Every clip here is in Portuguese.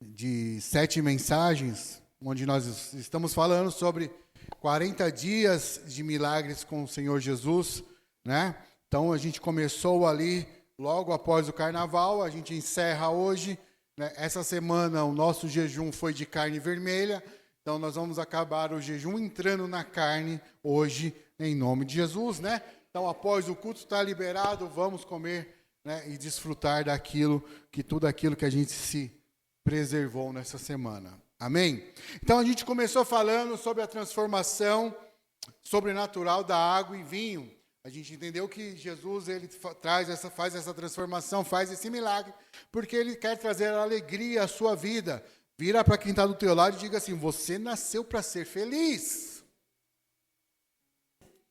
de 7 mensagens, onde nós estamos falando sobre 40 dias de milagres com o Senhor Jesus, né? Então, a gente começou ali logo após o Carnaval, a gente encerra hoje, né? Essa semana o nosso jejum foi de carne vermelha, então nós vamos acabar o jejum entrando na carne hoje, em nome de Jesus, né? Então, após o culto estar liberado, vamos comer, né, e desfrutar tudo aquilo que a gente se preservou nessa semana. Amém? Então, a gente começou falando sobre a transformação sobrenatural da água em vinho. A gente entendeu que Jesus ele faz essa transformação, faz esse milagre, porque ele quer trazer alegria à sua vida. Vira para quem está do teu lado e diga assim: você nasceu para ser feliz.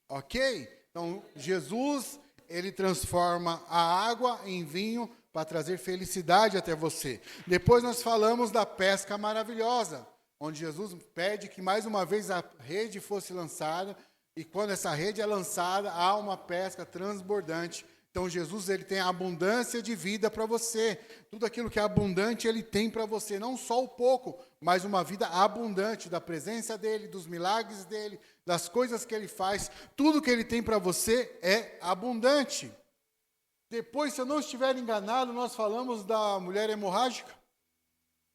Ok? Então, Jesus, ele transforma a água em vinho para trazer felicidade até você. Depois nós falamos da pesca maravilhosa, onde Jesus pede que mais uma vez a rede fosse lançada, e quando essa rede é lançada, há uma pesca transbordante. Então Jesus, ele tem a abundância de vida para você. Tudo aquilo que é abundante, ele tem para você. Não só o pouco, mas uma vida abundante da presença dele, dos milagres dele, das coisas que ele faz. Tudo que ele tem para você é abundante. Depois, se eu não estiver enganado, nós falamos da mulher hemorrágica.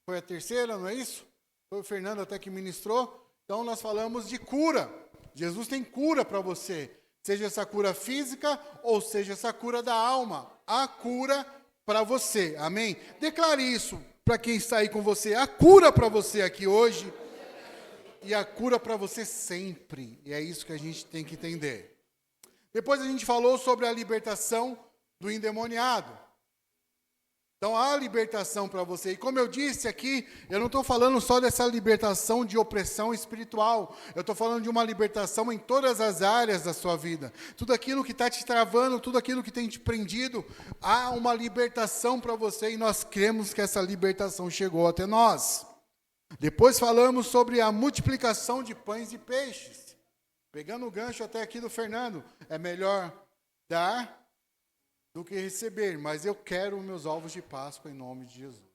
Foi a terceira, não é isso? Foi o Fernando até que ministrou. Então, nós falamos de cura. Jesus tem cura para você. Seja essa cura física ou seja essa cura da alma. A cura para você. Amém? Declare isso para quem está aí com você. A cura para você aqui hoje. E a cura para você sempre. E é isso que a gente tem que entender. Depois a gente falou sobre a libertação do endemoniado. Então, há libertação para você. E como eu disse aqui, eu não estou falando só dessa libertação de opressão espiritual. Eu estou falando de uma libertação em todas as áreas da sua vida. Tudo aquilo que está te travando, tudo aquilo que tem te prendido, há uma libertação para você e nós cremos que essa libertação chegou até nós. Depois falamos sobre a multiplicação de pães e peixes. Pegando o gancho até aqui do Fernando, é melhor dar do que receber, mas eu quero meus ovos de Páscoa em nome de Jesus.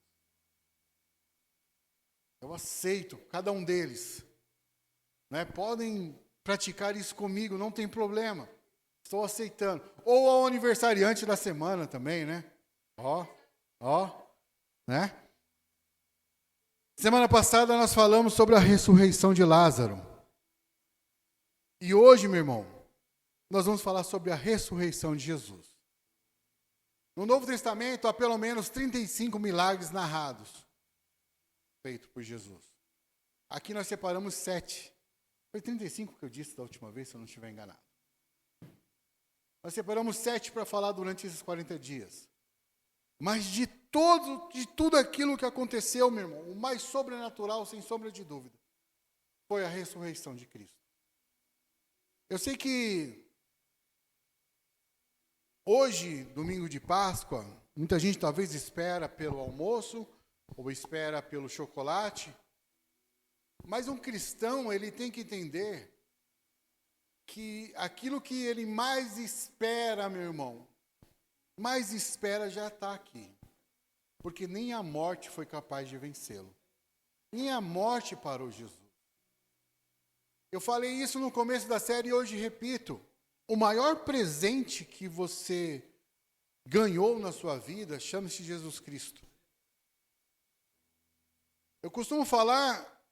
Eu aceito cada um deles, né? Podem praticar isso comigo, não tem problema. Estou aceitando. Ou ao aniversariante da semana também, né? Né? Semana passada nós falamos sobre a ressurreição de Lázaro. E hoje, meu irmão, nós vamos falar sobre a ressurreição de Jesus. No Novo Testamento, há pelo menos 35 milagres narrados, feitos por Jesus. Aqui nós separamos 7. Foi 35 que eu disse da última vez, se eu não estiver enganado. Nós separamos 7 para falar durante esses 40 dias. Mas de tudo aquilo que aconteceu, meu irmão, o mais sobrenatural, sem sombra de dúvida, foi a ressurreição de Cristo. Eu sei que hoje, domingo de Páscoa, muita gente talvez espera pelo almoço, ou espera pelo chocolate, mas um cristão, ele tem que entender que aquilo que ele mais espera, meu irmão, mais espera já está aqui. Porque nem a morte foi capaz de vencê-lo. Nem a morte parou Jesus. Eu falei isso no começo da série e hoje repito. O maior presente que você ganhou na sua vida chama-se Jesus Cristo. Eu costumo falar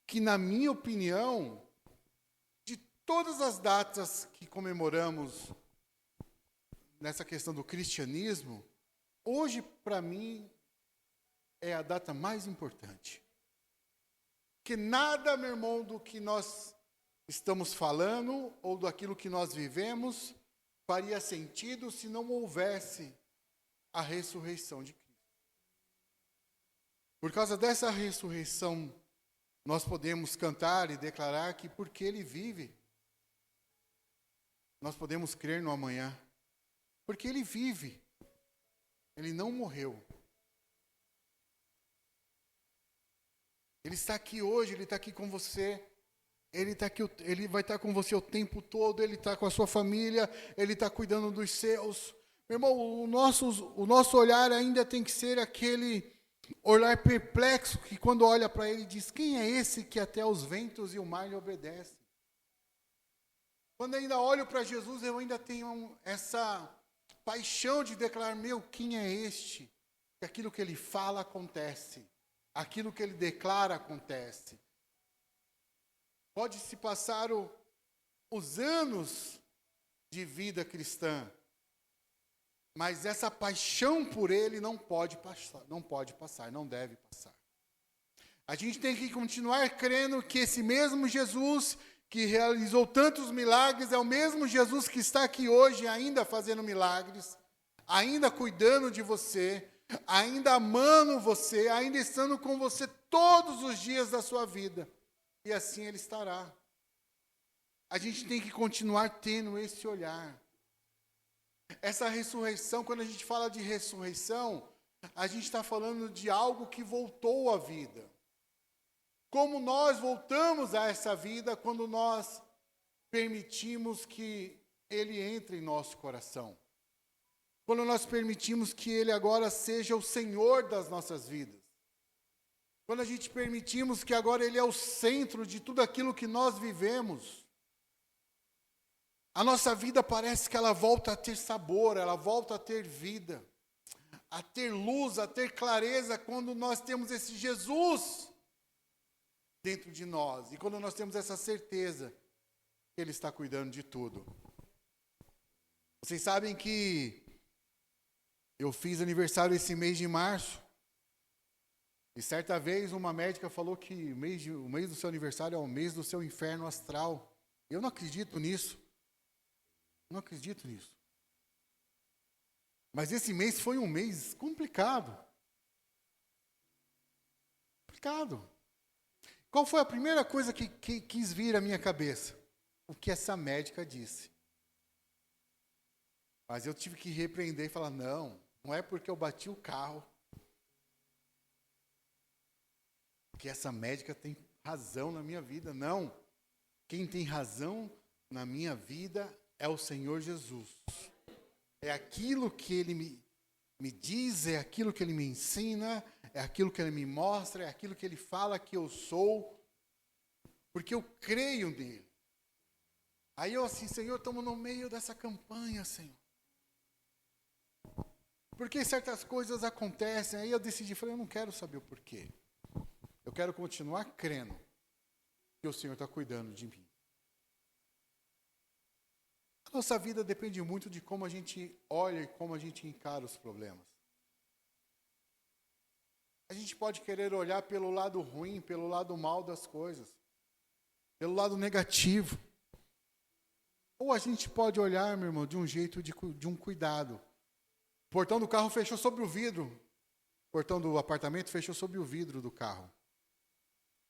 que, na minha opinião, de todas as datas que comemoramos nessa questão do cristianismo, hoje, para mim, é a data mais importante. Que nada, meu irmão, do que nós estamos falando, ou daquilo que nós vivemos, faria sentido se não houvesse a ressurreição de Cristo. Por causa dessa ressurreição, nós podemos cantar e declarar que porque Ele vive, nós podemos crer no amanhã. Porque Ele vive, Ele não morreu. Ele está aqui hoje, Ele está aqui com você. Ele vai estar com você o tempo todo, Ele está com a sua família, Ele está cuidando dos seus. Meu irmão, o nosso olhar ainda tem que ser aquele Olhar perplexo, que quando olha para ele diz, quem é esse que até os ventos e o mar lhe obedecem? Quando ainda olho para Jesus, eu ainda tenho essa paixão de declarar, quem é este? Que aquilo que ele fala acontece. Aquilo que ele declara acontece. Pode-se passar os anos de vida cristã, mas essa paixão por ele não pode passar, não deve passar. A gente tem que continuar crendo que esse mesmo Jesus que realizou tantos milagres é o mesmo Jesus que está aqui hoje ainda fazendo milagres, ainda cuidando de você, ainda amando você, ainda estando com você todos os dias da sua vida. E assim ele estará. A gente tem que continuar tendo esse olhar. Essa ressurreição, quando a gente fala de ressurreição, a gente está falando de algo que voltou à vida. Como nós voltamos a essa vida quando nós permitimos que ele entre em nosso coração. Quando nós permitimos que ele agora seja o Senhor das nossas vidas. Quando a gente permitimos que agora ele é o centro de tudo aquilo que nós vivemos. A nossa vida parece que ela volta a ter sabor, ela volta a ter vida, a ter luz, a ter clareza quando nós temos esse Jesus dentro de nós. E quando nós temos essa certeza que ele está cuidando de tudo. Vocês sabem que eu fiz aniversário esse mês de março. E certa vez uma médica falou que o mês do seu aniversário é o mês do seu inferno astral. Eu não acredito nisso. Não acredito nisso. Mas esse mês foi um mês complicado. Complicado. Qual foi a primeira coisa que quis vir à minha cabeça? O que essa médica disse. Mas eu tive que repreender e falar, não é porque eu bati o carro que essa médica tem razão na minha vida. Não. Quem tem razão na minha vida é o Senhor Jesus. É aquilo que ele me diz, é aquilo que ele me ensina, é aquilo que ele me mostra, é aquilo que ele fala que eu sou, porque eu creio nele. Aí eu assim, Senhor, estamos no meio dessa campanha, Senhor. Porque certas coisas acontecem, aí eu decidi, falei, eu não quero saber o porquê. Eu quero continuar crendo que o Senhor está cuidando de mim. A nossa vida depende muito de como a gente olha e como a gente encara os problemas. A gente pode querer olhar pelo lado ruim, pelo lado mal das coisas, pelo lado negativo. Ou a gente pode olhar, meu irmão, de um jeito de um cuidado. O portão do carro fechou sobre o vidro. O portão do apartamento fechou sobre o vidro do carro.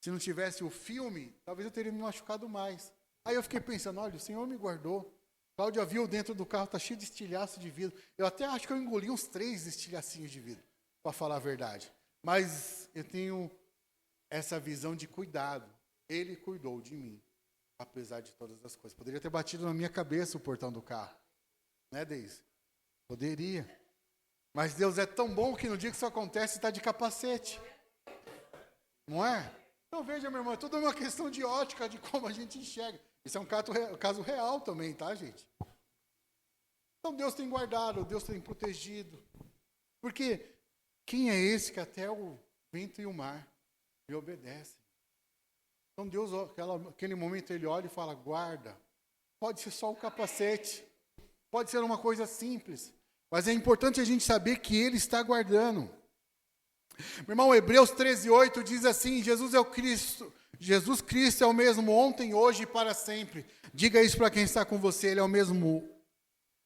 Se não tivesse o filme, talvez eu teria me machucado mais. Aí eu fiquei pensando, olha, o Senhor me guardou. Cláudia viu dentro do carro, está cheio de estilhaço de vidro. Eu até acho que eu engoli uns 3 estilhacinhos de vidro, para falar a verdade. Mas eu tenho essa visão de cuidado. Ele cuidou de mim, apesar de todas as coisas. Poderia ter batido na minha cabeça o portão do carro. Né, Deise? Poderia. Mas Deus é tão bom que no dia que isso acontece, está de capacete. Não é? Então veja, meu irmão, é tudo uma questão de ótica, de como a gente enxerga. Isso é um caso real também, tá, gente? Então Deus tem guardado, Deus tem protegido. Porque quem é esse que até o vento e o mar lhe obedecem? Então Deus, aquele momento, ele olha e fala, guarda. Pode ser só o capacete. Pode ser uma coisa simples. Mas é importante a gente saber que ele está guardando. Meu irmão, Hebreus 13:8 diz assim, Jesus é o Cristo. Jesus Cristo é o mesmo ontem, hoje e para sempre. Diga isso para quem está com você. Ele é o mesmo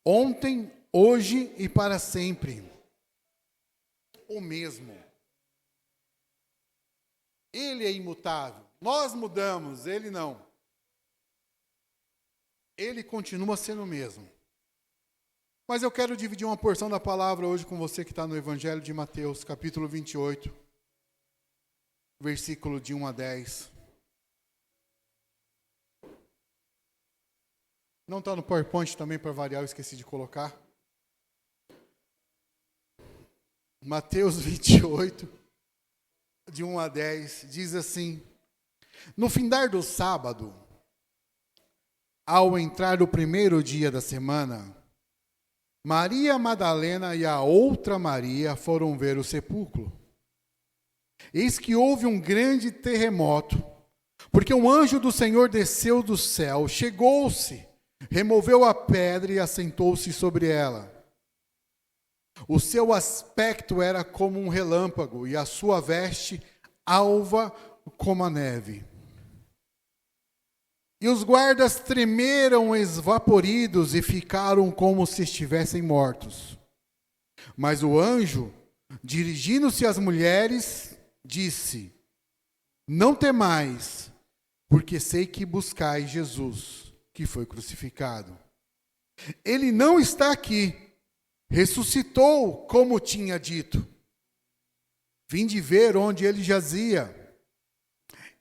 ontem, hoje e para sempre. O mesmo. Ele é imutável. Nós mudamos, ele não. Ele continua sendo o mesmo. Mas eu quero dividir uma porção da palavra hoje com você que está no Evangelho de Mateus, capítulo 28, versículo de 1 a 10. Não está no PowerPoint também, para variar, eu esqueci de colocar. Mateus 28, de 1 a 10, diz assim: no findar do sábado, ao entrar o primeiro dia da semana, Maria Madalena e a outra Maria foram ver o sepulcro. Eis que houve um grande terremoto, porque um anjo do Senhor desceu do céu, chegou-se, removeu a pedra e assentou-se sobre ela. O seu aspecto era como um relâmpago, e a sua veste alva como a neve. E os guardas tremeram esvaporidos e ficaram como se estivessem mortos. Mas o anjo, dirigindo-se às mulheres, disse: não temais, porque sei que buscais Jesus, que foi crucificado. Ele não está aqui, ressuscitou, como tinha dito. Vinde ver onde ele jazia.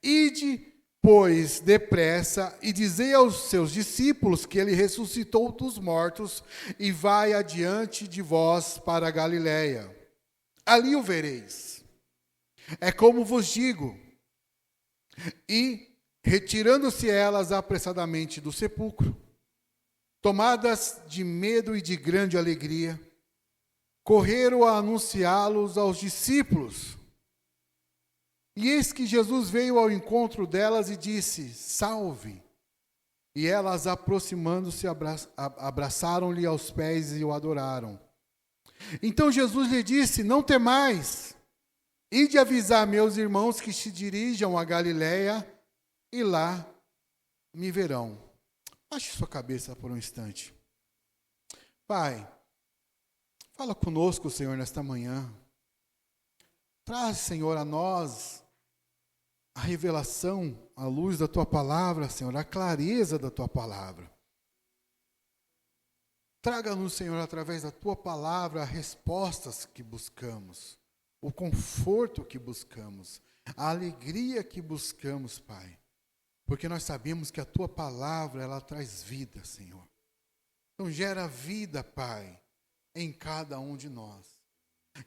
Ide, pois, depressa, e dizei aos seus discípulos que ele ressuscitou dos mortos, e vai adiante de vós para a Galiléia. Ali o vereis. É como vos digo. E, retirando-se elas apressadamente do sepulcro, tomadas de medo e de grande alegria, correram a anunciá-los aos discípulos. E eis que Jesus veio ao encontro delas e disse: salve! E elas, aproximando-se, abraçaram-lhe aos pés e o adoraram. Então Jesus lhe disse: não temais, ide avisar meus irmãos que se dirijam a Galiléia, e lá me verão. Baixe sua cabeça por um instante. Pai, fala conosco, Senhor, nesta manhã. Traz, Senhor, a nós a revelação, a luz da Tua palavra, Senhor, a clareza da Tua palavra. Traga-nos, Senhor, através da Tua palavra, as respostas que buscamos, o conforto que buscamos, a alegria que buscamos, Pai. Porque nós sabemos que a Tua palavra, ela traz vida, Senhor. Então gera vida, Pai, em cada um de nós.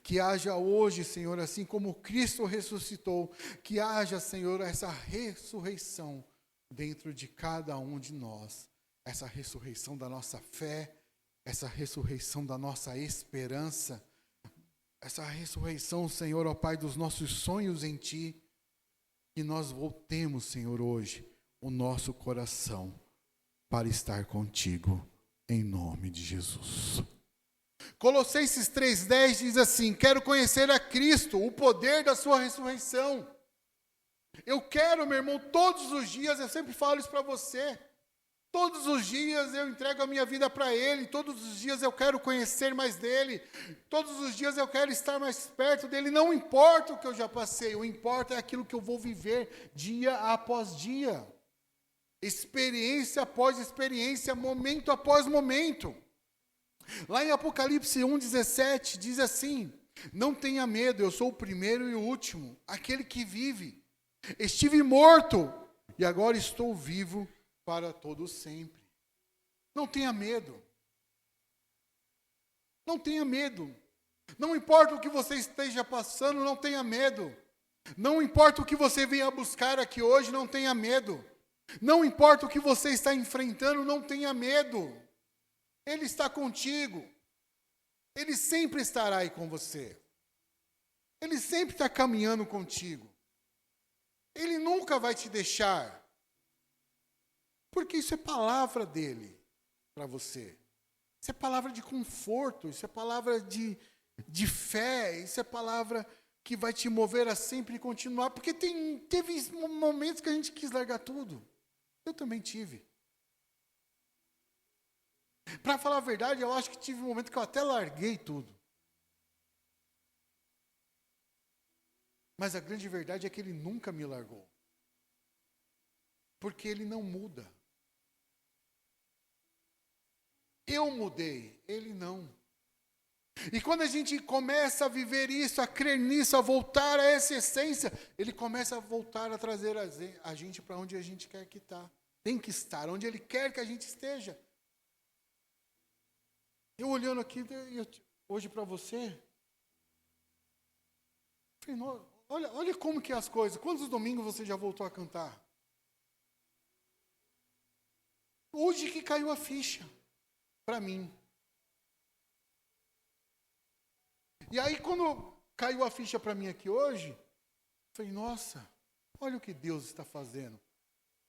Que haja hoje, Senhor, assim como Cristo ressuscitou, que haja, Senhor, essa ressurreição dentro de cada um de nós. Essa ressurreição da nossa fé, essa ressurreição da nossa esperança, essa ressurreição, Senhor, ó Pai, dos nossos sonhos em Ti. Que nós voltemos, Senhor, hoje, o nosso coração para estar contigo, em nome de Jesus. Colossenses 3,10 diz assim: quero conhecer a Cristo, o poder da sua ressurreição. Eu quero, meu irmão, todos os dias, eu sempre falo isso para você, todos os dias eu entrego a minha vida para Ele, todos os dias eu quero conhecer mais dEle, todos os dias eu quero estar mais perto dEle, não importa o que eu já passei, o importa é aquilo que eu vou viver dia após dia, experiência após experiência, momento após momento. Lá em Apocalipse 1,17 diz assim: não tenha medo, eu sou o primeiro e o último, aquele que vive. Estive morto e agora estou vivo para todo sempre. Não tenha medo. Não tenha medo. Não importa o que você esteja passando, não tenha medo. Não importa o que você venha buscar aqui hoje, não tenha medo. Não importa o que você está enfrentando, não tenha medo. Ele está contigo. Ele sempre estará aí com você. Ele sempre está caminhando contigo. Ele nunca vai te deixar. Porque isso é palavra dele para você. Isso é palavra de conforto, isso é palavra de fé, isso é palavra que vai te mover a sempre continuar. Porque teve momentos que a gente quis largar tudo. Eu também tive. Para falar a verdade, eu acho que tive um momento que eu até larguei tudo. Mas a grande verdade é que Ele nunca me largou. Porque Ele não muda. Eu mudei, Ele não. E quando a gente começa a viver isso, a crer nisso, a voltar a essa essência, Ele começa a voltar a trazer a gente para onde a gente quer que está. Tem que estar, onde Ele quer que a gente esteja. Eu olhando aqui hoje para você, falei, Olha como que é as coisas. Quantos domingos você já voltou a cantar? Hoje que caiu a ficha para mim. E aí quando caiu a ficha para mim aqui hoje, eu falei, nossa, olha o que Deus está fazendo.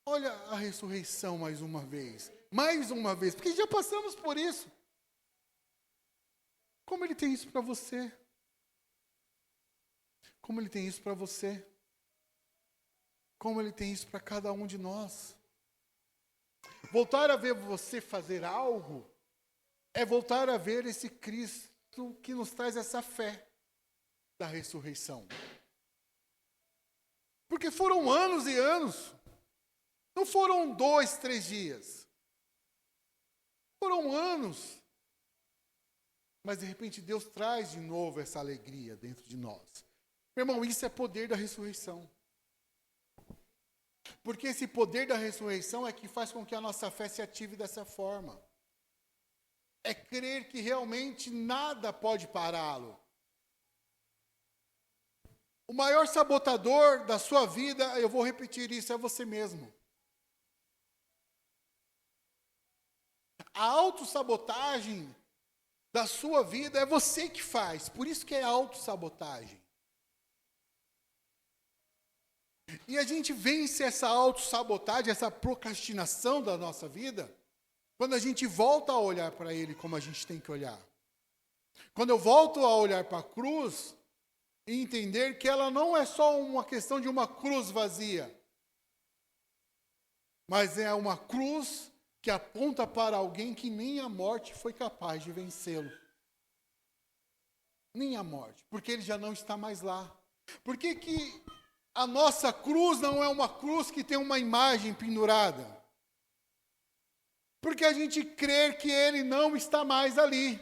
Olha a ressurreição mais uma vez. Mais uma vez, porque já passamos por isso. Como Ele tem isso para você? Como Ele tem isso para você? Como Ele tem isso para cada um de nós? Voltar a ver você fazer algo é voltar a ver esse Cristo que nos traz essa fé da ressurreição. Porque foram anos e anos. Não foram 2, 3 dias. Foram anos. Mas de repente Deus traz de novo essa alegria dentro de nós. Meu irmão, isso é poder da ressurreição. Porque esse poder da ressurreição é que faz com que a nossa fé se ative dessa forma. É crer que realmente nada pode pará-lo. O maior sabotador da sua vida, eu vou repetir isso, é você mesmo. A autossabotagem da sua vida é você que faz. Por isso que é autossabotagem. E a gente vence essa autossabotagem, essa procrastinação da nossa vida, quando a gente volta a olhar para Ele como a gente tem que olhar. Quando eu volto a olhar para a cruz e entender que ela não é só uma questão de uma cruz vazia, mas é uma cruz que aponta para alguém que nem a morte foi capaz de vencê-lo. Nem a morte, porque Ele já não está mais lá. Por que que a nossa cruz não é uma cruz que tem uma imagem pendurada? Porque a gente crê que Ele não está mais ali.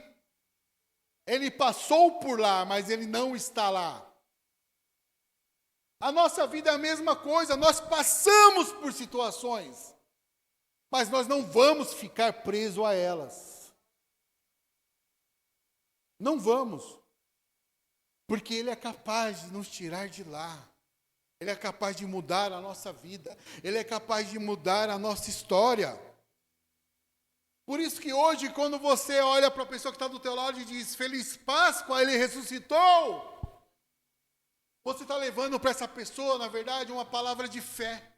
Ele passou por lá, mas Ele não está lá. A nossa vida é a mesma coisa, nós passamos por situações, mas nós não vamos ficar presos a elas. Não vamos. Porque Ele é capaz de nos tirar de lá. Ele é capaz de mudar a nossa vida. Ele é capaz de mudar a nossa história. Por isso que hoje, quando você olha para a pessoa que está do teu lado e diz, Feliz Páscoa, Ele ressuscitou, você está levando para essa pessoa, na verdade, uma palavra de fé,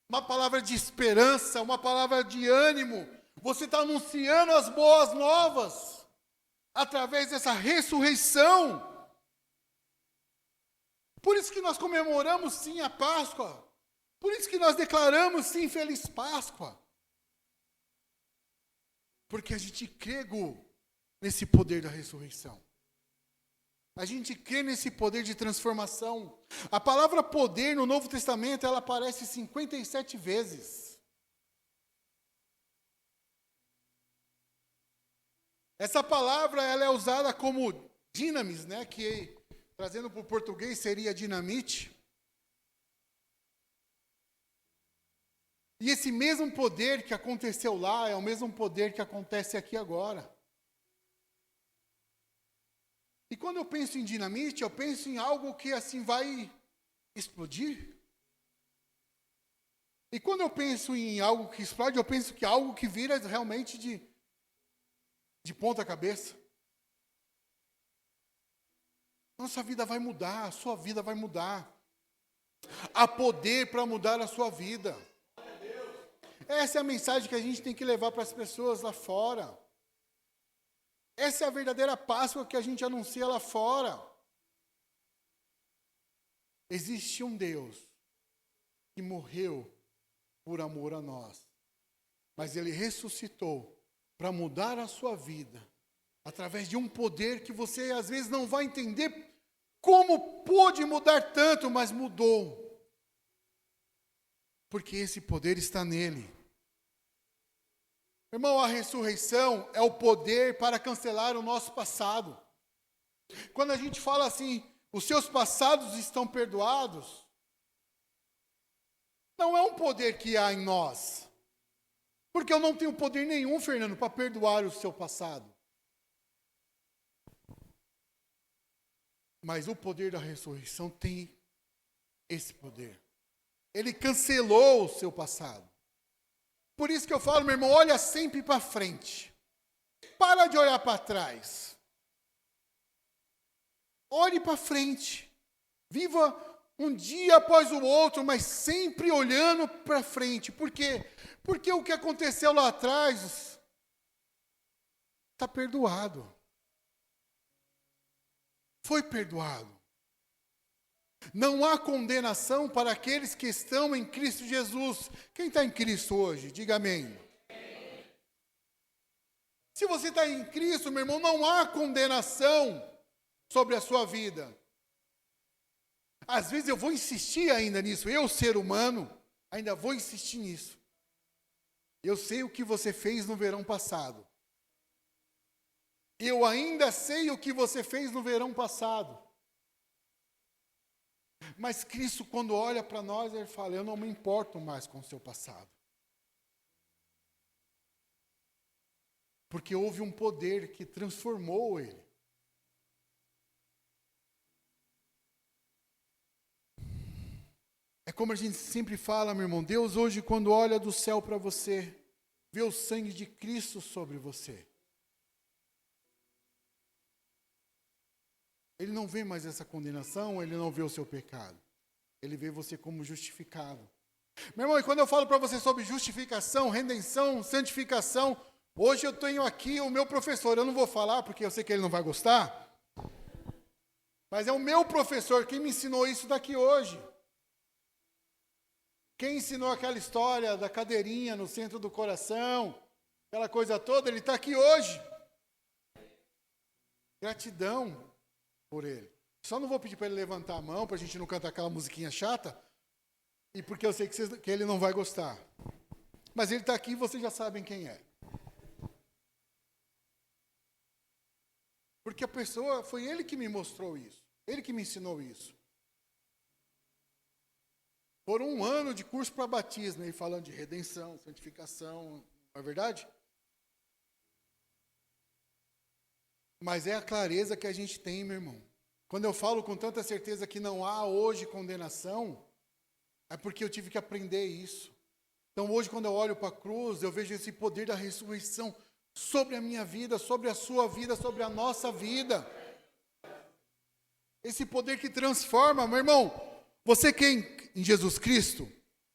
uma palavra de esperança, uma palavra de ânimo. Você está anunciando as boas novas, através dessa ressurreição. Por isso que nós comemoramos sim a Páscoa. Por isso que nós declaramos sim Feliz Páscoa. Porque a gente crê nesse poder da ressurreição. A gente crê nesse poder de transformação. A palavra poder no Novo Testamento, ela aparece 57 vezes. Essa palavra ela é usada como dinamis, né, que trazendo para o português seria dinamite. E esse mesmo poder que aconteceu lá é o mesmo poder que acontece aqui agora. E quando eu penso em dinamite, eu penso em algo que assim vai explodir. E quando eu penso em algo que explode, eu penso que é algo que vira realmente de ponta cabeça. Nossa vida vai mudar, a sua vida vai mudar. Há poder para mudar a sua vida. Essa é a mensagem que a gente tem que levar para as pessoas lá fora. Essa é a verdadeira Páscoa que a gente anuncia lá fora. Existe um Deus que morreu por amor a nós. Mas Ele ressuscitou para mudar a sua vida. Através de um poder que você às vezes não vai entender como pôde mudar tanto, mas mudou. Porque esse poder está nele. Irmão, a ressurreição é o poder para cancelar o nosso passado. Quando a gente fala assim, os seus passados estão perdoados, não é um poder que há em nós. Porque eu não tenho poder nenhum, Fernando, para perdoar o seu passado. Mas o poder da ressurreição tem esse poder. Ele cancelou o seu passado. Por isso que eu falo, meu irmão, olha sempre para frente. Para de olhar para trás. Olhe para frente. Viva um dia após o outro, mas sempre olhando para frente. Por quê? Porque o que aconteceu lá atrás está perdoado. Foi perdoado. Não há condenação para aqueles que estão em Cristo Jesus. Quem está em Cristo hoje? Diga amém. Se você está em Cristo, meu irmão, não há condenação sobre a sua vida. Às vezes eu vou insistir ainda nisso. Eu, ser humano, ainda vou insistir nisso. Eu sei o que você fez no verão passado. Eu ainda sei o que você fez no verão passado. Mas Cristo, quando olha para nós, Ele fala, eu não me importo mais com o seu passado. Porque houve um poder que transformou Ele. É como a gente sempre fala, meu irmão, Deus hoje, quando olha do céu para você, vê o sangue de Cristo sobre você. Ele não vê mais essa condenação, ele não vê o seu pecado. Ele vê você como justificado. Meu irmão, e quando eu falo para você sobre justificação, redenção, santificação, hoje eu tenho aqui o meu professor. Eu não vou falar porque eu sei que ele não vai gostar. Mas é o meu professor que me ensinou isso daqui hoje. Quem ensinou aquela história da cadeirinha no centro do coração, aquela coisa toda, ele está aqui hoje. Gratidão por ele. Só não vou pedir para ele levantar a mão, para a gente não cantar aquela musiquinha chata, e porque eu sei que ele não vai gostar. Mas ele está aqui e vocês já sabem quem é. Porque a pessoa, foi ele que me mostrou isso, ele que me ensinou isso. Por um ano de curso para batismo, aí falando de redenção, santificação, não é verdade? Mas é a clareza que a gente tem, meu irmão. Quando eu falo com tanta certeza que não há hoje condenação, é porque eu tive que aprender isso. Então hoje, quando eu olho para a cruz, eu vejo esse poder da ressurreição sobre a minha vida, sobre a sua vida, sobre a nossa vida. Esse poder que transforma, meu irmão. Você crê em Jesus Cristo?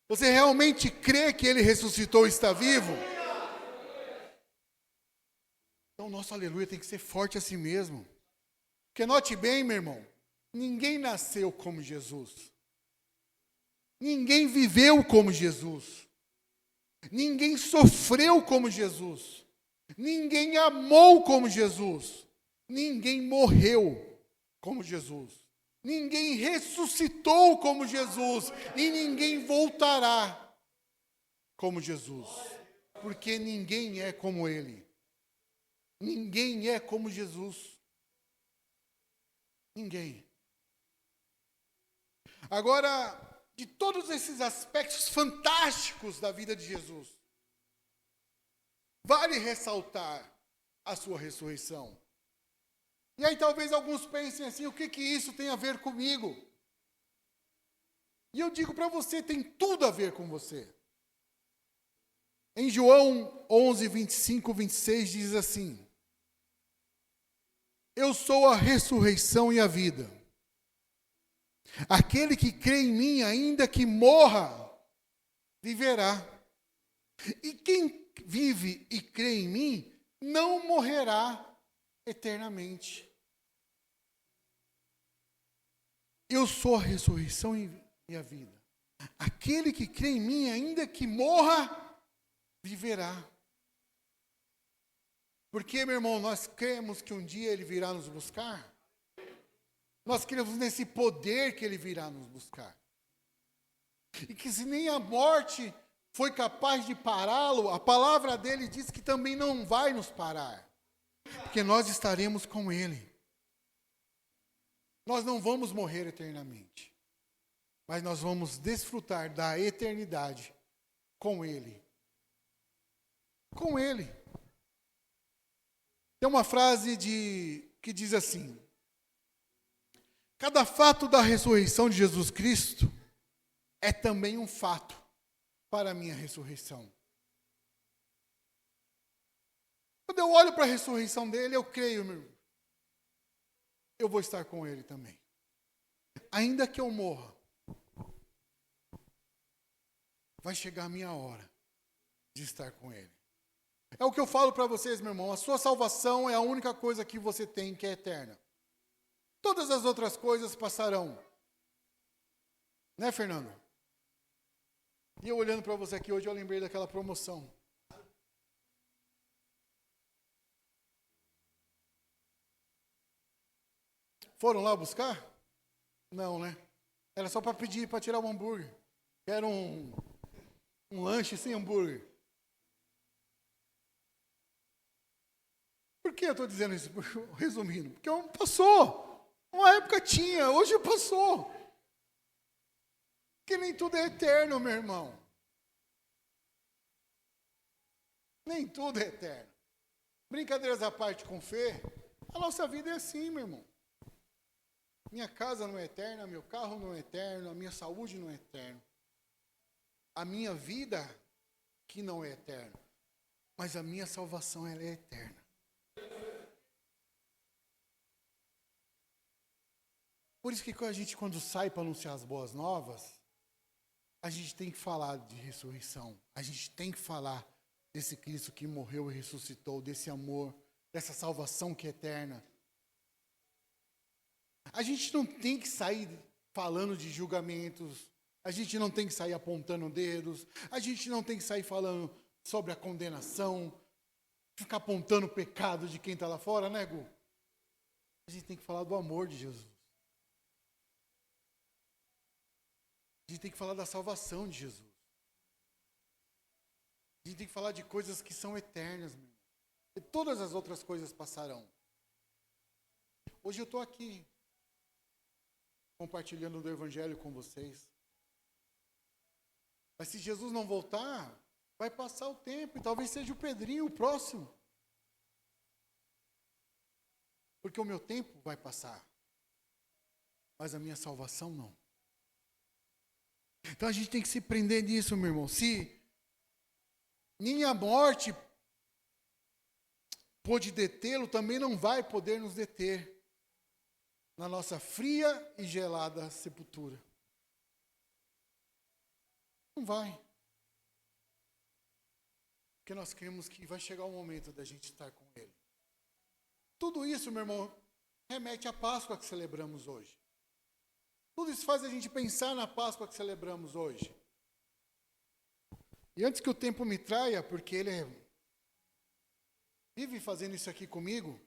Você realmente crê que Ele ressuscitou e está vivo? Então, nosso aleluia tem que ser forte assim mesmo. Porque note bem, meu irmão, ninguém nasceu como Jesus. Ninguém viveu como Jesus. Ninguém sofreu como Jesus. Ninguém amou como Jesus. Ninguém morreu como Jesus. Ninguém ressuscitou como Jesus. E ninguém voltará como Jesus. Porque ninguém é como Ele. Ninguém é como Jesus. Ninguém. Agora, de todos esses aspectos fantásticos da vida de Jesus, vale ressaltar a sua ressurreição. E aí talvez alguns pensem assim, o que isso tem a ver comigo? E eu digo para você, tem tudo a ver com você. Em João 11, 25, 26 diz assim, eu sou a ressurreição e a vida. Aquele que crê em mim, ainda que morra, viverá. E quem vive e crê em mim, não morrerá eternamente. Eu sou a ressurreição e a vida. Aquele que crê em mim, ainda que morra, viverá. Porque, meu irmão, nós cremos que um dia Ele virá nos buscar. Nós cremos nesse poder que Ele virá nos buscar. E que se nem a morte foi capaz de pará-lo, a palavra dele diz que também não vai nos parar. Porque nós estaremos com Ele. Nós não vamos morrer eternamente. Mas nós vamos desfrutar da eternidade com Ele. Com Ele. Tem uma frase que diz assim, cada fato da ressurreição de Jesus Cristo é também um fato para a minha ressurreição. Quando eu olho para a ressurreição dele, eu creio, meu irmão, eu vou estar com ele também. Ainda que eu morra, vai chegar a minha hora de estar com ele. É o que eu falo para vocês, meu irmão, a sua salvação é a única coisa que você tem que é eterna. Todas as outras coisas passarão. Né, Fernando? E eu olhando para você aqui hoje, eu lembrei daquela promoção. Foram lá buscar? Não, né? Era só para pedir, para tirar um hambúrguer. Era um lanche sem hambúrguer. Por que eu estou dizendo isso? Resumindo, porque passou. Uma época tinha, hoje passou. Porque nem tudo é eterno, meu irmão. Nem tudo é eterno. Brincadeiras à parte com fé, a nossa vida é assim, meu irmão. Minha casa não é eterna, meu carro não é eterno, a minha saúde não é eterna. A minha vida que não é eterna. Mas a minha salvação, ela é eterna. Por isso que a gente, quando sai para anunciar as boas novas, a gente tem que falar de ressurreição. A gente tem que falar desse Cristo que morreu e ressuscitou, desse amor, dessa salvação que é eterna. A gente não tem que sair falando de julgamentos, a gente não tem que sair apontando dedos, a gente não tem que sair falando sobre a condenação, ficar apontando o pecado de quem está lá fora, né, Gu? A gente tem que falar do amor de Jesus. A gente tem que falar da salvação de Jesus. A gente tem que falar de coisas que são eternas, meu irmão. E todas as outras coisas passarão. Hoje eu estou aqui, compartilhando do Evangelho com vocês. Mas se Jesus não voltar, vai passar o tempo, e talvez seja o Pedrinho o próximo. Porque o meu tempo vai passar, mas a minha salvação não. Então a gente tem que se prender nisso, meu irmão. Se nem a morte pôde detê-lo, também não vai poder nos deter na nossa fria e gelada sepultura. Não vai. Porque nós cremos que vai chegar o momento da gente estar com ele. Tudo isso, meu irmão, remete à Páscoa que celebramos hoje. Tudo isso faz a gente pensar na Páscoa que celebramos hoje. E antes que o tempo me traia, porque ele vive fazendo isso aqui comigo,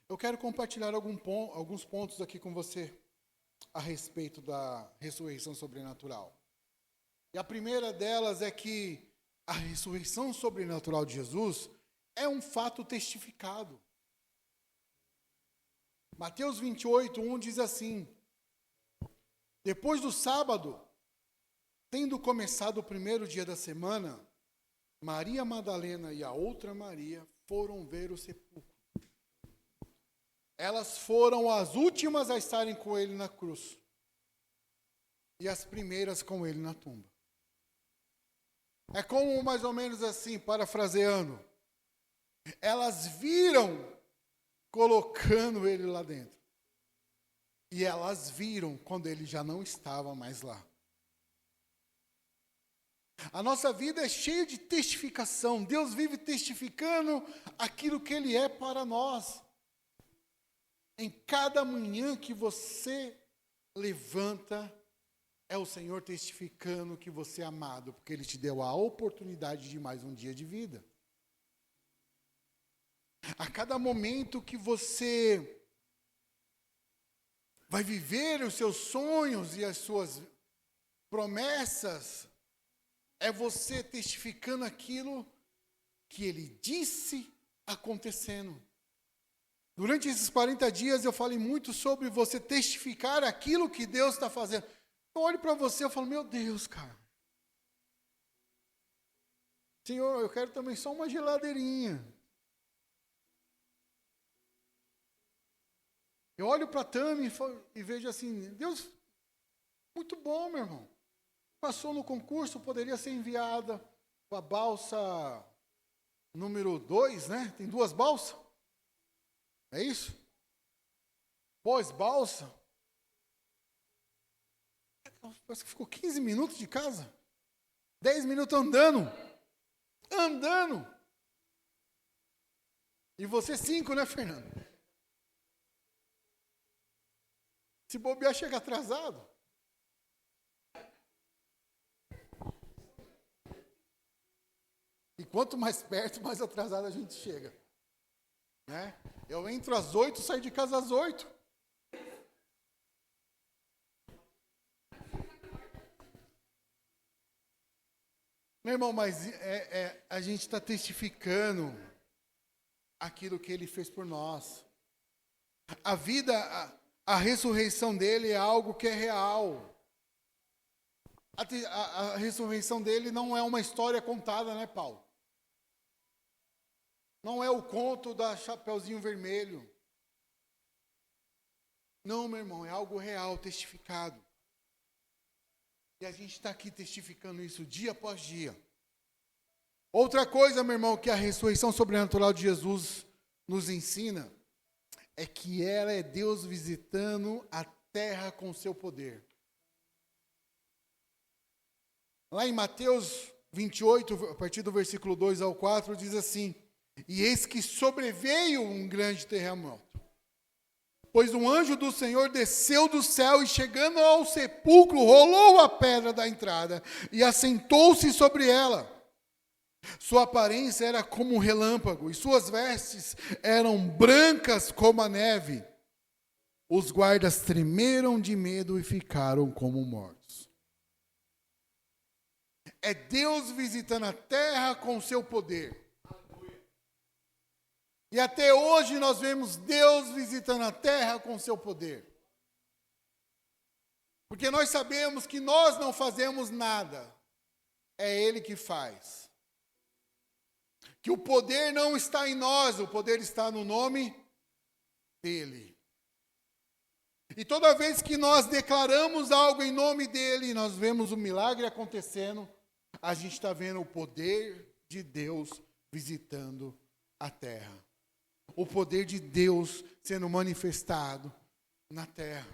eu quero compartilhar alguns pontos aqui com você a respeito da ressurreição sobrenatural. E a primeira delas é que a ressurreição sobrenatural de Jesus é um fato testificado. Mateus 28:1 diz assim: depois do sábado, tendo começado o primeiro dia da semana, Maria Madalena e a outra Maria foram ver o sepulcro. Elas foram as últimas a estarem com ele na cruz e as primeiras com ele na tumba. É como mais ou menos assim, parafraseando, elas viram colocando ele lá dentro. E elas viram quando ele já não estava mais lá. A nossa vida é cheia de testificação. Deus vive testificando aquilo que ele é para nós. Em cada manhã que você levanta, é o Senhor testificando que você é amado, porque ele te deu a oportunidade de mais um dia de vida. A cada momento que você vai viver os seus sonhos e as suas promessas, é você testificando aquilo que ele disse acontecendo. Durante esses 40 dias eu falei muito sobre você testificar aquilo que Deus está fazendo. Eu olho para você e falo, meu Deus, cara. Senhor, eu quero também só uma geladeirinha. Eu olho para a Tami e vejo assim, Deus, Muito bom, meu irmão. Passou no concurso, poderia ser enviada para a balsa número 2, né? Tem 2 balsas. É isso? Pós-balsa. Parece que ficou 15 minutos de casa. 10 minutos andando. Andando. E você 5, né, Fernando? Se bobear, chega atrasado. E quanto mais perto, mais atrasado a gente chega. Né? Eu entro às 8, saio de casa às 8. Meu irmão, mas a gente está testificando aquilo que ele fez por nós. A vida, a ressurreição dele é algo que é real. A ressurreição dele não é uma história contada, né, Paulo? Não é o conto da Chapeuzinho Vermelho. Não, meu irmão, é algo real, testificado. E a gente está aqui testificando isso dia após dia. Outra coisa, meu irmão, que a ressurreição sobrenatural de Jesus nos ensina, é que ela é Deus visitando a terra com seu poder. Lá em Mateus 28, a partir do versículo 2 ao 4, diz assim: E eis que sobreveio um grande terremoto, pois um anjo do Senhor desceu do céu e, chegando ao sepulcro, rolou a pedra da entrada e assentou-se sobre ela. Sua aparência era como um relâmpago, e suas vestes eram brancas como a neve. Os guardas tremeram de medo e ficaram como mortos. É Deus visitando a terra com seu poder. E até hoje nós vemos Deus visitando a terra com seu poder. Porque nós sabemos que nós não fazemos nada. É Ele que faz. Que o poder não está em nós, o poder está no nome dEle. E toda vez que nós declaramos algo em nome dEle, nós vemos o milagre acontecendo, a gente está vendo o poder de Deus visitando a terra. O poder de Deus sendo manifestado na terra.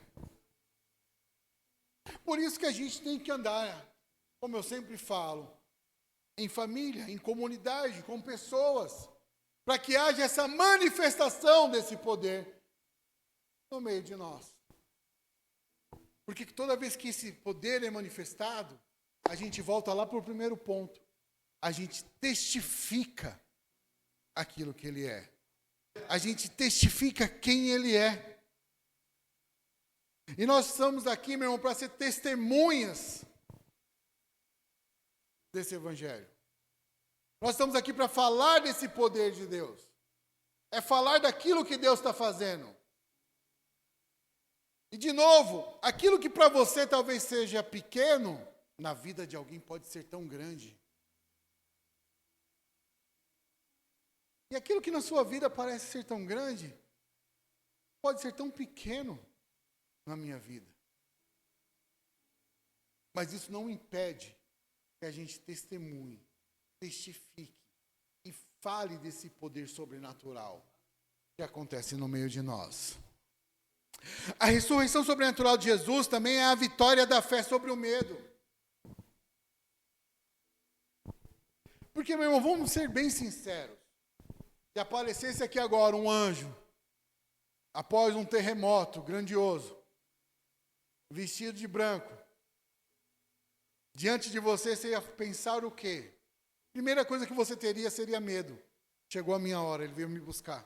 Por isso que a gente tem que andar, como eu sempre falo, em família, em comunidade, com pessoas, para que haja essa manifestação desse poder no meio de nós. Porque toda vez que esse poder é manifestado, a gente volta lá para o primeiro ponto. A gente testifica aquilo que Ele é. A gente testifica quem Ele é. E nós estamos aqui, meu irmão, para ser testemunhas desse Evangelho. Nós estamos aqui para falar desse poder de Deus. É falar daquilo que Deus está fazendo. E de novo, aquilo que para você talvez seja pequeno, na vida de alguém pode ser tão grande. E aquilo que na sua vida parece ser tão grande, pode ser tão pequeno na minha vida. Mas isso não impede que a gente testemunhe, testifique e fale desse poder sobrenatural que acontece no meio de nós. A ressurreição sobrenatural de Jesus também é a vitória da fé sobre o medo. Porque, meu irmão, vamos ser bem sinceros. Se aparecesse aqui agora um anjo, após um terremoto grandioso, vestido de branco, diante de você, você ia pensar o quê? Primeira coisa que você teria seria medo. Chegou a minha hora, ele veio me buscar.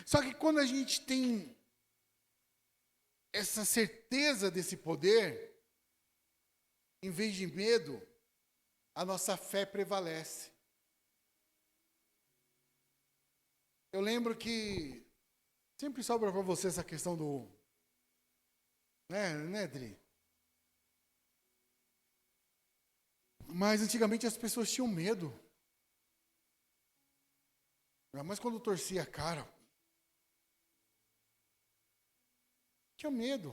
Só que quando a gente tem essa certeza desse poder, em vez de medo, a nossa fé prevalece. Eu lembro que sempre sobra para você essa questão do... Né, Dri? Mas antigamente as pessoas tinham medo. Mas quando torcia a cara, Tinha medo.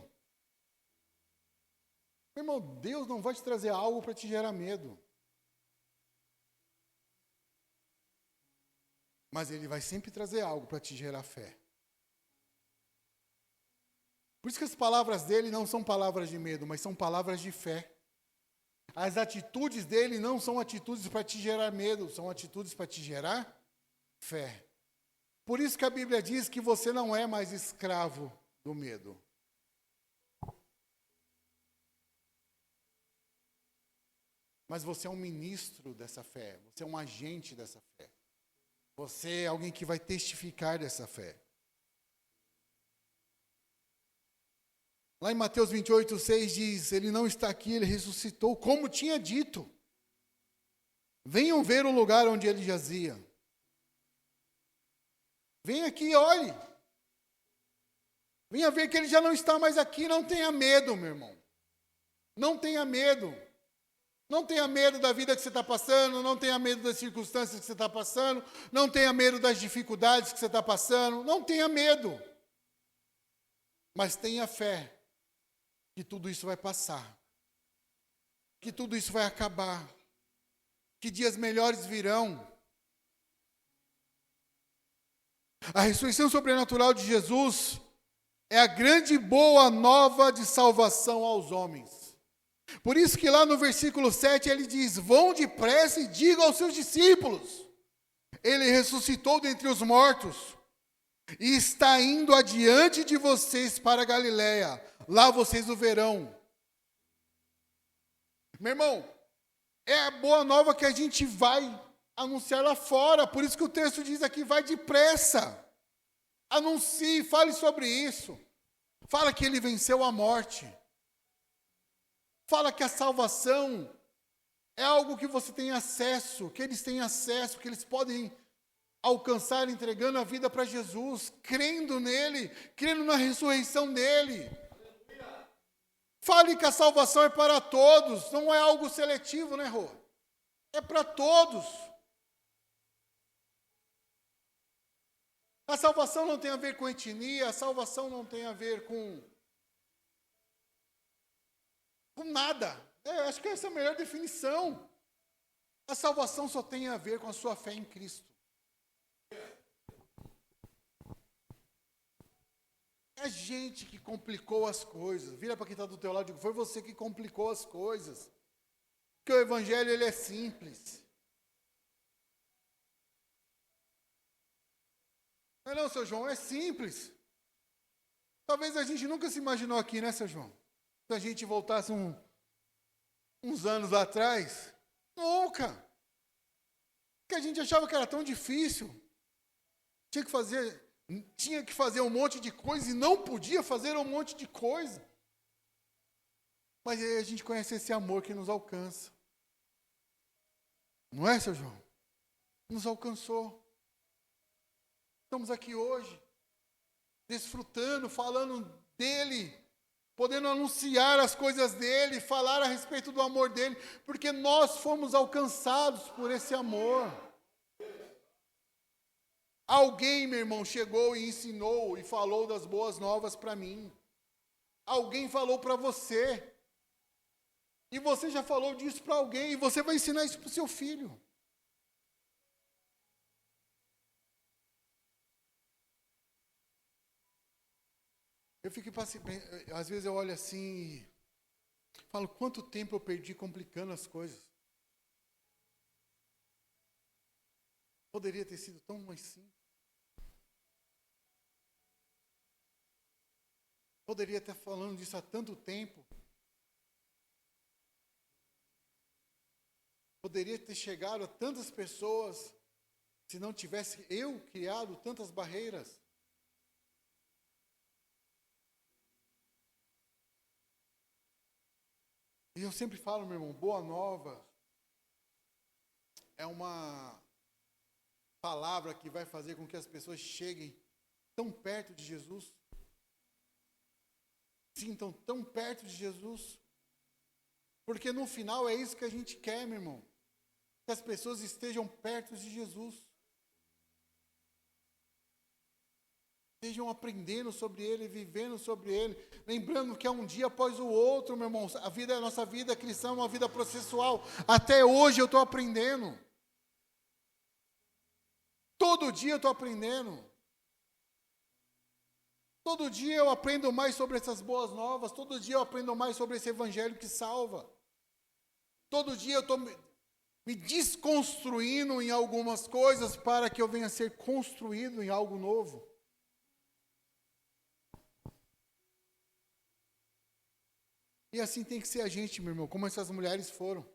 Meu irmão, Deus não vai te trazer algo para te gerar medo. Mas Ele vai sempre trazer algo para te gerar fé. Por isso que as palavras dele não são palavras de medo, mas são palavras de fé. As atitudes dele não são atitudes para te gerar medo, são atitudes para te gerar fé. Por isso que a Bíblia diz que você não é mais escravo do medo. Mas você é um ministro dessa fé, você é um agente dessa fé. Você é alguém que vai testificar dessa fé. Lá em Mateus 28:6 diz, ele não está aqui, ele ressuscitou, como tinha dito. Venham ver o lugar onde ele jazia. Venha aqui e olhe. Venha ver que ele já não está mais aqui, não tenha medo, meu irmão. Não tenha medo. Não tenha medo da vida que você está passando, não tenha medo das circunstâncias que você está passando, não tenha medo das dificuldades que você está passando, não tenha medo. Mas tenha fé que tudo isso vai passar, que tudo isso vai acabar, que dias melhores virão. A ressurreição sobrenatural de Jesus é a grande boa nova de salvação aos homens. Por isso que lá no versículo 7 ele diz, vão depressa e digam aos seus discípulos, ele ressuscitou dentre os mortos, e está indo adiante de vocês para a Galiléia, lá vocês o verão. Meu irmão, é a boa nova que a gente vai anunciar lá fora, por isso que o texto diz aqui, vai depressa, anuncie, fale sobre isso, fala que ele venceu a morte, fala que a salvação é algo que você tem acesso, que eles têm acesso, que eles podem alcançar entregando a vida para Jesus, crendo nele, crendo na ressurreição dele. Fale que a salvação é para todos, não é algo seletivo, né, Rô? É para todos. A salvação não tem a ver com etnia, a salvação não tem a ver com nada. Acho que essa é a melhor definição. A salvação só tem a ver com a sua fé em Cristo. É a gente que complicou as coisas. Vira para quem está do teu lado e diga, foi você que complicou as coisas. Porque o evangelho ele é simples. Não, seu João, é simples. Talvez a gente nunca se imaginou aqui, né, seu João? Se a gente voltasse uns anos atrás, nunca. Porque a gente achava que era tão difícil. Tinha que fazer um monte de coisa e não podia fazer um monte de coisa. Mas aí a gente conhece esse amor que nos alcança. Não é, seu João? Nos alcançou. Estamos aqui hoje, desfrutando, falando dele, podendo anunciar as coisas dele, falar a respeito do amor dele, porque nós fomos alcançados por esse amor. Alguém, meu irmão, chegou e ensinou e falou das boas novas para mim. Alguém falou para você. E você já falou disso para alguém, e você vai ensinar isso para o seu filho. Eu fico, às vezes eu olho assim e falo, quanto tempo eu perdi complicando as coisas. Poderia ter sido tão mais simples. Poderia estar falando disso há tanto tempo. Poderia ter chegado a tantas pessoas se não tivesse eu criado tantas barreiras. E eu sempre falo, meu irmão, boa nova é uma palavra que vai fazer com que as pessoas cheguem tão perto de Jesus, sintam tão perto de Jesus, porque no final é isso que a gente quer, meu irmão, que as pessoas estejam perto de Jesus. Estejam aprendendo sobre ele, vivendo sobre ele, lembrando que é um dia após o outro, meu irmão. A nossa vida cristã é uma vida processual. Até hoje eu estou aprendendo. Todo dia eu estou aprendendo. Todo dia eu aprendo mais sobre essas boas novas. Todo dia eu aprendo mais sobre esse evangelho que salva. Todo dia eu estou me desconstruindo em algumas coisas para que eu venha a ser construído em algo novo. E assim tem que ser a gente, meu irmão, como essas mulheres foram.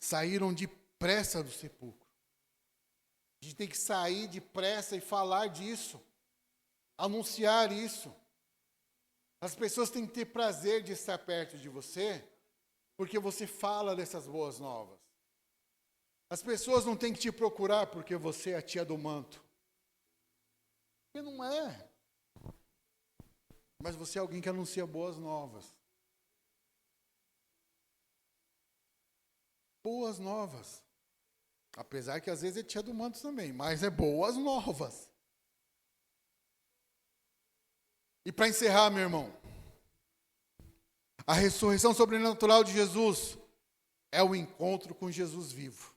Saíram depressa do sepulcro. A gente tem que sair depressa e falar disso. Anunciar isso. As pessoas têm que ter prazer de estar perto de você, porque você fala dessas boas novas. As pessoas não têm que te procurar porque você é a tia do manto. Porque não é. Mas você é alguém que anuncia boas novas. Boas novas. Apesar que às vezes é tia do manto também, mas é boas novas. E para encerrar, meu irmão, a ressurreição sobrenatural de Jesus é o encontro com Jesus vivo.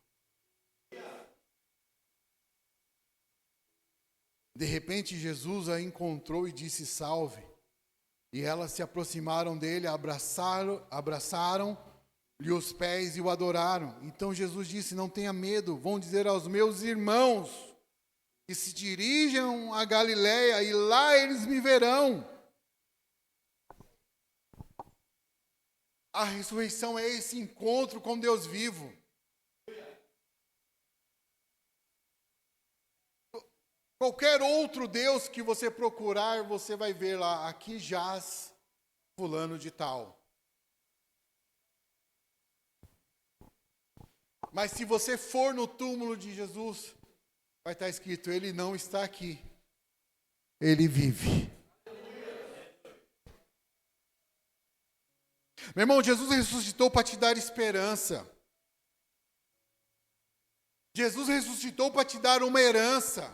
De repente, Jesus a encontrou e disse: salve. E elas se aproximaram dele, abraçaram-lhe os pés e o adoraram. Então Jesus disse: não tenha medo, vão dizer aos meus irmãos que se dirijam a Galiléia e lá eles me verão. A ressurreição é esse encontro com Deus vivo. Qualquer outro Deus que você procurar, você vai ver lá, aqui jaz fulano de tal. Mas se você for no túmulo de Jesus, vai estar escrito: ele não está aqui, ele vive. Meu irmão, Jesus ressuscitou para te dar esperança. Jesus ressuscitou para te dar uma herança.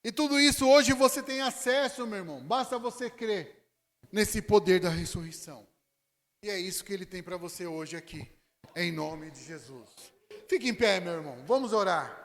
E tudo isso hoje você tem acesso, meu irmão. Basta você crer nesse poder da ressurreição. E é isso que ele tem para você hoje aqui, em nome de Jesus. Fique em pé, meu irmão. Vamos orar.